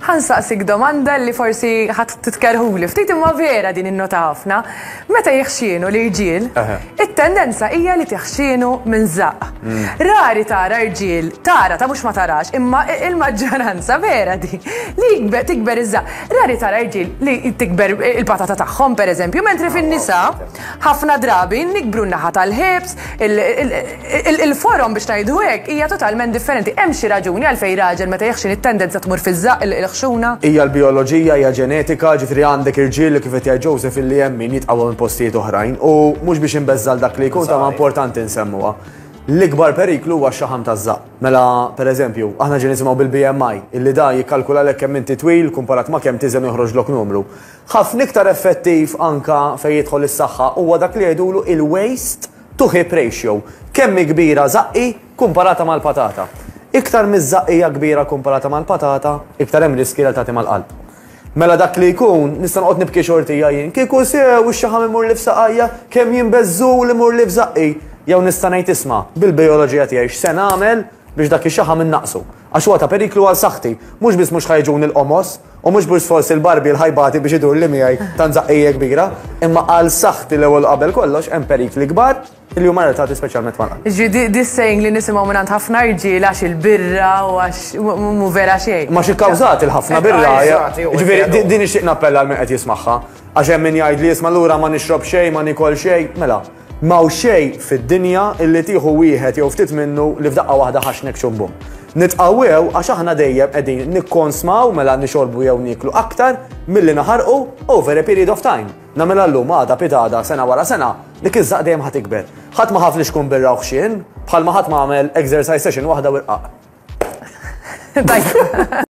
ħansaqsik domanda li forsi ħadd titkerħuli. Ftit imma vera din innota ħafna. Meta jeħxienu l-irġiel, it-tendenza hija li teħxienu minn żaq. Rari tara irġiel, tara ta' mhux ma tarax, imma il-maġġoranza vera di li tikber iż-żaq. Rari tara irġiel li tikber il-patata tagħhom pereżempju, mentri fin-nisa ħafna drabi nikbru n-naħa tal-ħibs, il-forum biex ngħidu hekk hija totalment differenti. Hemm xi raġuni għalfejn raġel meta jeħxin it-tendenza tmur fiż-żaq il-ħxuna. Hija l-bioloġija, hija ġenetika, ġifieri għandek irġiel li kif qed jgħid Joseph illi hemm min jitqgħu minn postijiet oħrajn u mhux biex inbeżżal dak li jkun ta' importanti nsemmuha. L-ikbar periklu huwa x-xaħam taż-żaq. Mela pereżempju, aħna ġie nisimgħu bil-BMI, illi da jikkalkula lek kemm inti twil kumparat ma' kemm tiżen joħroġlok numru. Ħafna iktar effettiv anka fejn jidħol is-saħħa huwa dak li jgħidulu il-waist to hip ratio. Kemm kbira żaqqi kumparata mal-patata. Iktar miż-żaqqija kbira kumparata mal-patata, iktar hemm riski li tagħti mal-qalb. Mela dak li jkun, nista' noqgħod nibki xortija jien, kieku sew ix-xaħam imur li f'saqajja, kemm jinbeżżu li imur li f'żaqqi. Jew nista' ngħid isma' bil-bioloġija tiegħi x'se nagħmel biex dak ix-xaħam innaqsu. Għax huwa ta' periklu għal saħħti, mhux biss mhux ħajġun il-qomos u mhux biss forsi l-barbi l-ħajbati biex idur li miegħi ta' nżaqqija kbira, imma għal saħħti l-ewwel qabel kollox hemm perikli kbar li huma relatati speċjalment mal-qalb. Ġifieri saying li nisimgħu minn ħafna irġiel għax il-birra u għax mhu vera xejn. Ma xi kkawżat il-ħafna birra. Ġifieri din ixtieq nappella għal min qed jismagħha. Għax hemm min jgħid li jisma' lura ma nixrob xejn, ma nikol xejn, mela. M'hawn xejn fid-dinja illi tieħu wieħed jew ftit minnu li f'daqqa waħda ħaxnek xumbum. Nitqawwew għax aħna dejjem qegħdin nikkonsmaw mela nixorbu jew niklu aktar milli naħarqu over a period of time. Nagħmel llum għada pitada sena wara sena dik iż-żaq dejjem ħadd tikber. Ħadd ma ħaf li xkun birra u xien, bħalma ħadd ma għamel exercise session waħda u rqaq.